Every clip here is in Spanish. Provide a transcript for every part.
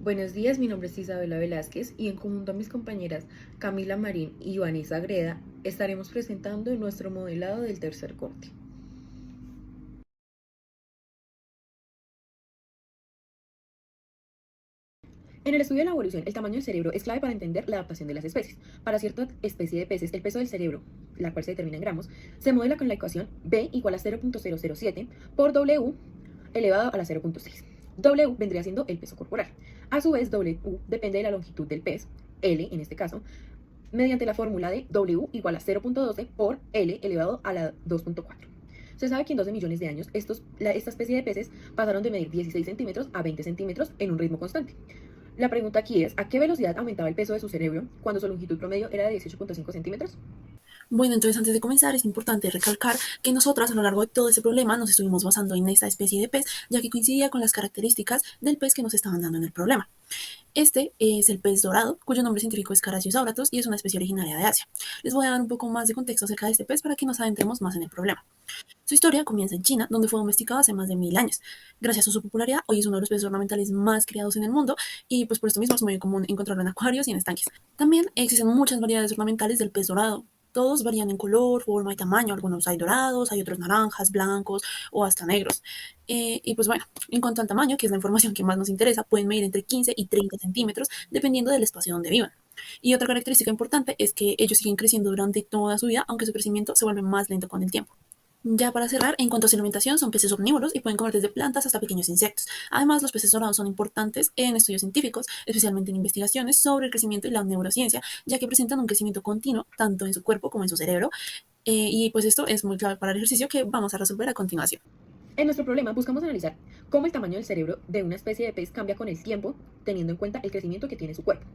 Buenos días, mi nombre es Isabela Velázquez y en conjunto a mis compañeras Camila Marín y Vanessa Greda estaremos presentando nuestro modelado del tercer corte. En el estudio de la evolución, el tamaño del cerebro es clave para entender la adaptación de las especies. Para cierta especie de peces, el peso del cerebro, la cual se determina en gramos, se modela con la ecuación B igual a 0.007 por W elevado a la 0.6. W vendría siendo el peso corporal. A su vez, W depende de la longitud del pez, L en este caso, mediante la fórmula de W igual a 0.12 por L elevado a la 2.4. Se sabe que en 12 millones de años esta especie de peces pasaron de medir 16 centímetros a 20 centímetros en un ritmo constante. La pregunta aquí es, ¿a qué velocidad aumentaba el peso de su cerebro cuando su longitud promedio era de 18.5 centímetros? Bueno, entonces antes de comenzar es importante recalcar que nosotras a lo largo de todo ese problema nos estuvimos basando en esta especie de pez, ya que coincidía con las características del pez que nos estaban dando en el problema. Este es el pez dorado, cuyo nombre científico es Carasiosauratus y es una especie originaria de Asia. Les voy a dar un poco más de contexto acerca de este pez para que nos adentremos más en el problema. Su historia comienza en China, donde fue domesticado hace más de 1000 años. Gracias a su popularidad, hoy es uno de los peces ornamentales más criados en el mundo y pues por esto mismo es muy común encontrarlo en acuarios y en estanques. También existen muchas variedades ornamentales del pez dorado. Todos varían en color, forma y tamaño. Algunos hay dorados, hay otros naranjas, blancos o hasta negros. Y pues bueno, en cuanto al tamaño, que es la información que más nos interesa, pueden medir entre 15 y 30 centímetros dependiendo del espacio donde vivan. Y otra característica importante es que ellos siguen creciendo durante toda su vida, aunque su crecimiento se vuelve más lento con el tiempo. Ya para cerrar, en cuanto a su alimentación, son peces omnívoros y pueden comer desde plantas hasta pequeños insectos. Además, los peces dorados son importantes en estudios científicos, especialmente en investigaciones sobre el crecimiento y la neurociencia, ya que presentan un crecimiento continuo tanto en su cuerpo como en su cerebro. Y pues esto es muy clave para el ejercicio que vamos a resolver a continuación. En nuestro problema buscamos analizar cómo el tamaño del cerebro de una especie de pez cambia con el tiempo, teniendo en cuenta el crecimiento que tiene su cuerpo.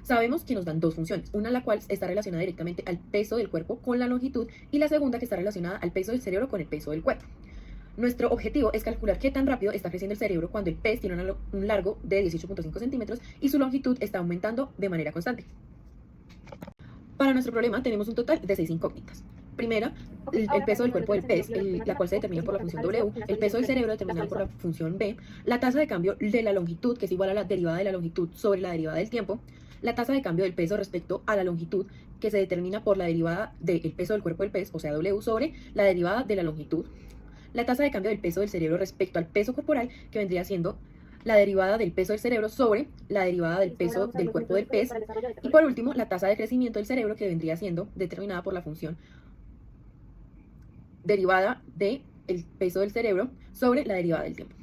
Sabemos que nos dan dos funciones, una la cual está relacionada directamente al peso del cuerpo con la longitud y la segunda que está relacionada al peso del cerebro con el peso del cuerpo. Nuestro objetivo es calcular qué tan rápido está creciendo el cerebro cuando el pez tiene un largo de 18.5 centímetros y su longitud está aumentando de manera constante. Para nuestro problema tenemos un total de 6 incógnitas. Primera, el peso del cuerpo del pez, la cual se determina por la función W, el peso del cerebro determinado por la función B, la tasa de cambio de la longitud, que es igual a la derivada de la longitud sobre la derivada del tiempo, la tasa de cambio del peso respecto a la longitud, que se determina por la derivada del peso del cuerpo del pez, o sea, W, sobre la derivada de la longitud, la tasa de cambio del peso del cerebro respecto al peso corporal, que vendría siendo la derivada del peso del cerebro sobre la derivada del peso del cuerpo del pez. Y por último, la tasa de crecimiento del cerebro, que vendría siendo determinada por la función derivada del peso del cerebro sobre la derivada del tiempo.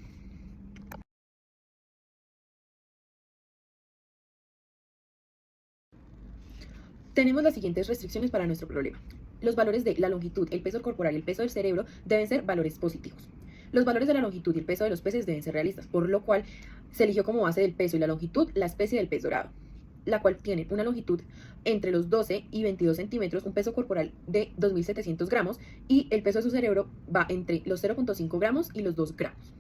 Tenemos las siguientes restricciones para nuestro problema. Los valores de la longitud, el peso corporal y el peso del cerebro deben ser valores positivos. Los valores de la longitud y el peso de los peces deben ser realistas, por lo cual se eligió como base del peso y la longitud la especie del pez dorado, la cual tiene una longitud entre los 12 y 22 centímetros, un peso corporal de 2.700 gramos y el peso de su cerebro va entre los 0.5 gramos y los 2 gramos.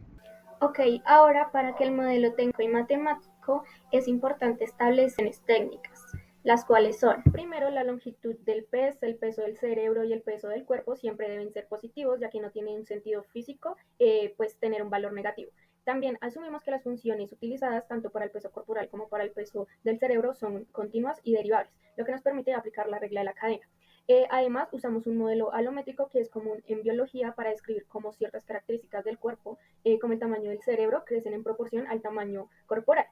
Ok, ahora para que el modelo técnico y matemático es importante establecer técnicas, las cuales son, primero, la longitud del pez, el peso del cerebro y el peso del cuerpo siempre deben ser positivos, ya que no tiene un sentido físico, pues tener un valor negativo. También asumimos que las funciones utilizadas tanto para el peso corporal como para el peso del cerebro son continuas y derivables, lo que nos permite aplicar la regla de la cadena. Además, usamos un modelo alométrico que es común en biología para describir cómo ciertas características del cuerpo, como el tamaño del cerebro, crecen en proporción al tamaño corporal.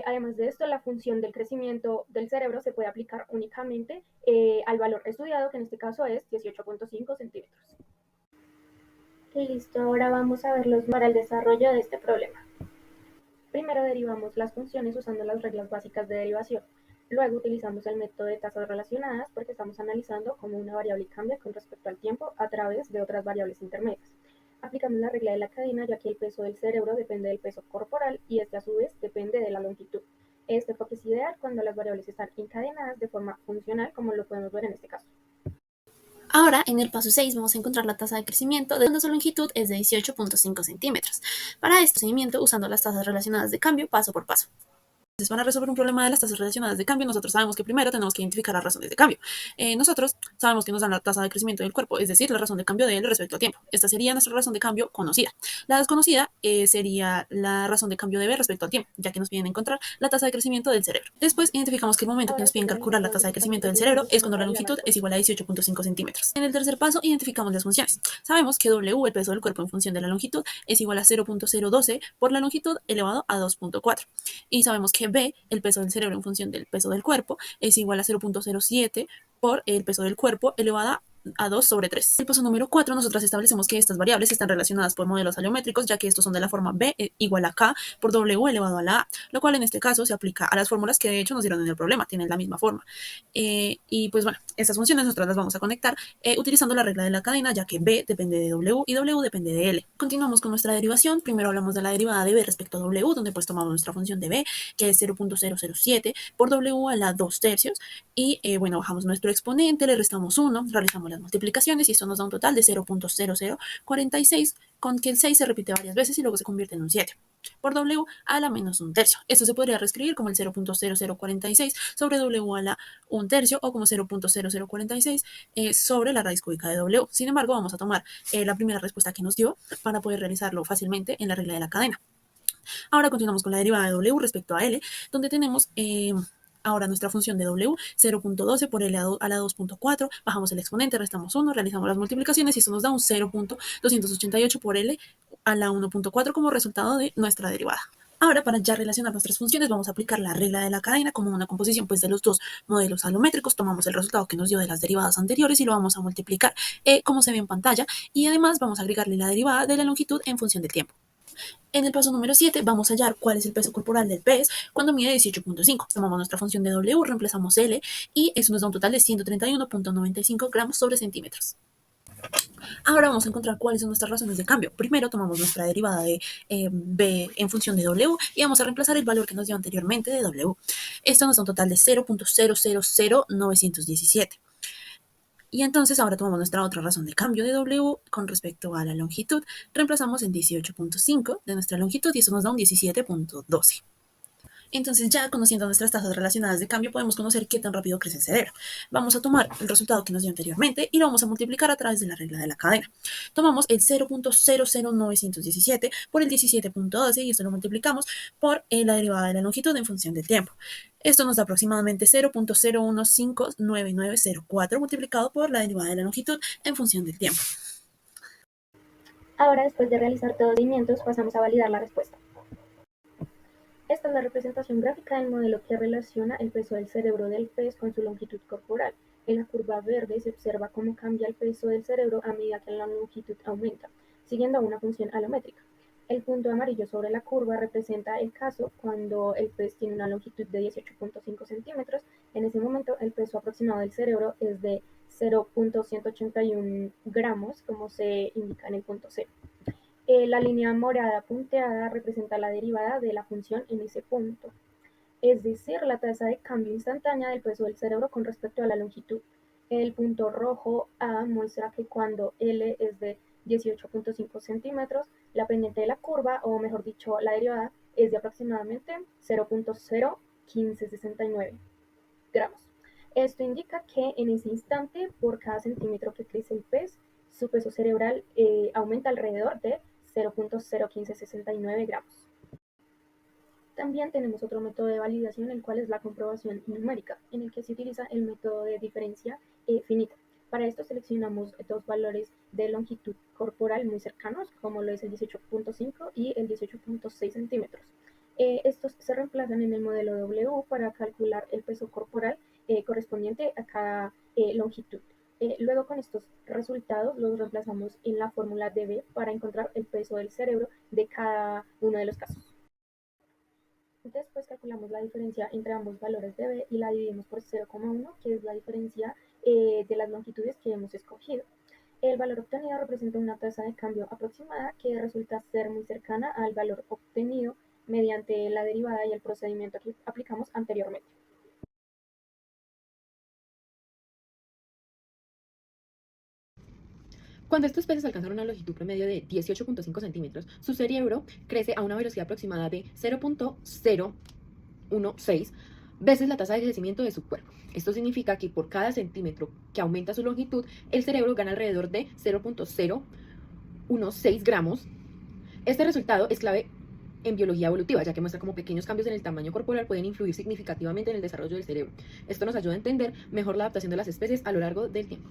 Además de esto, la función del crecimiento del cerebro se puede aplicar únicamente al valor estudiado, que en este caso es 18.5 centímetros. Listo, ahora vamos a ver para el desarrollo de este problema. Primero derivamos las funciones usando las reglas básicas de derivación. Luego utilizamos el método de tasas relacionadas porque estamos analizando cómo una variable cambia con respecto al tiempo a través de otras variables intermedias. Aplicamos la regla de la cadena, ya que el peso del cerebro depende del peso corporal y este a su vez depende de la longitud. Este enfoque es ideal cuando las variables están encadenadas de forma funcional, como lo podemos ver en este caso. Ahora, en el paso 6 vamos a encontrar la tasa de crecimiento de cuando su longitud es de 18.5 centímetros. Para este procedimiento, usando las tasas relacionadas de cambio paso por paso. Entonces, para resolver un problema de las tasas relacionadas de cambio, nosotros sabemos que primero tenemos que identificar las razones de cambio. Nosotros sabemos que nos dan la tasa de crecimiento del cuerpo, es decir, la razón de cambio de él respecto al tiempo. Esta sería nuestra razón de cambio conocida. La desconocida sería la razón de cambio de B respecto al tiempo, ya que nos piden encontrar la tasa de crecimiento del cerebro. Después identificamos que el momento que nos piden calcular la tasa de crecimiento del cerebro es cuando la longitud es igual a 18.5 centímetros. En el tercer paso identificamos las funciones. Sabemos que W, el peso del cuerpo en función de la longitud, es igual a 0.012 por la longitud elevado a 2.4. Y sabemos que B, el peso del cerebro en función del peso del cuerpo, es igual a 0.07 por el peso del cuerpo elevada a 2 sobre 3. El paso número 4, nosotros establecemos que estas variables están relacionadas por modelos aleométricos, ya que estos son de la forma B igual a K por W elevado a la A, lo cual en este caso se aplica a las fórmulas que de hecho nos dieron en el problema, tienen la misma forma. Y pues bueno, estas funciones nosotros las vamos a conectar utilizando la regla de la cadena, ya que B depende de W y W depende de L. Continuamos con nuestra derivación. Primero hablamos de la derivada de B respecto a W, donde pues tomamos nuestra función de B, que es 0.007 por W a la 2 tercios, y bueno, bajamos nuestro exponente, le restamos 1, realizamos las multiplicaciones y esto nos da un total de 0.0046, con que el 6 se repite varias veces y luego se convierte en un 7 por W a la menos 1 tercio. Esto se podría reescribir como el 0.0046 sobre W a la 1 tercio o como 0.0046 sobre la raíz cúbica de W. Sin embargo, vamos a tomar la primera respuesta que nos dio para poder realizarlo fácilmente en la regla de la cadena. Ahora continuamos con la derivada de W respecto a L, donde tenemos ahora nuestra función de W, 0.12 por L a la 2.4, bajamos el exponente, restamos 1, realizamos las multiplicaciones y eso nos da un 0.288 por L a la 1.4 como resultado de nuestra derivada. Ahora, para ya relacionar nuestras funciones, vamos a aplicar la regla de la cadena como una composición pues, de los dos modelos alométricos. Tomamos el resultado que nos dio de las derivadas anteriores y lo vamos a multiplicar como se ve en pantalla, y además vamos a agregarle la derivada de la longitud en función del tiempo. En el paso número 7 vamos a hallar cuál es el peso corporal del pez cuando mide 18.5. Tomamos nuestra función de W, reemplazamos L y eso nos da un total de 131.95 gramos sobre centímetros. Ahora vamos a encontrar cuáles son nuestras razones de cambio. Primero tomamos nuestra derivada de B en función de W y vamos a reemplazar el valor que nos dio anteriormente de W. Esto nos da un total de 0.000917. Y entonces ahora tomamos nuestra otra razón de cambio de W con respecto a la longitud. Reemplazamos en 18.5 de nuestra longitud y eso nos da un 17.12. Entonces ya conociendo nuestras tasas relacionadas de cambio podemos conocer qué tan rápido crece el cerebro. Vamos a tomar el resultado que nos dio anteriormente y lo vamos a multiplicar a través de la regla de la cadena. Tomamos el 0.00917 por el 17.12 y esto lo multiplicamos por la derivada de la longitud en función del tiempo. Esto nos da aproximadamente 0.01559904 multiplicado por la derivada de la longitud en función del tiempo. Ahora, después de realizar todos los movimientos, pasamos a validar la respuesta. Esta es la representación gráfica del modelo que relaciona el peso del cerebro del pez con su longitud corporal. En la curva verde se observa cómo cambia el peso del cerebro a medida que la longitud aumenta, siguiendo una función alométrica. El punto amarillo sobre la curva representa el caso cuando el pez tiene una longitud de 18.5 centímetros. En ese momento, el peso aproximado del cerebro es de 0.181 gramos, como se indica en el punto C. La línea morada punteada representa la derivada de la función en ese punto, es decir, la tasa de cambio instantánea del peso del cerebro con respecto a la longitud. El punto rojo A muestra que cuando L es de 18.5 centímetros, la pendiente de la curva, o mejor dicho, la derivada, es de aproximadamente 0.01569 gramos. Esto indica que en ese instante, por cada centímetro que crece el pez, su peso cerebral aumenta alrededor de 0.01569 gramos. También tenemos otro método de validación, el cual es la comprobación numérica, en el que se utiliza el método de diferencia finita. Para esto seleccionamos dos valores de longitud corporal muy cercanos, como lo es el 18.5 y el 18.6 centímetros. Estos se reemplazan en el modelo W para calcular el peso corporal correspondiente a cada longitud. Luego con estos resultados los reemplazamos en la fórmula de B para encontrar el peso del cerebro de cada uno de los casos. Después calculamos la diferencia entre ambos valores de B y la dividimos por 0,1, que es la diferencia de las longitudes que hemos escogido. El valor obtenido representa una tasa de cambio aproximada que resulta ser muy cercana al valor obtenido mediante la derivada y el procedimiento que aplicamos anteriormente. Cuando estos peces alcanzan una longitud promedio de 18.5 centímetros, su cerebro crece a una velocidad aproximada de 0.0 0.016 veces la tasa de crecimiento de su cuerpo. Esto significa que por cada centímetro que aumenta su longitud, el cerebro gana alrededor de 0.016 gramos. Este resultado es clave en biología evolutiva, ya que muestra cómo pequeños cambios en el tamaño corporal pueden influir significativamente en el desarrollo del cerebro. Esto nos ayuda a entender mejor la adaptación de las especies a lo largo del tiempo.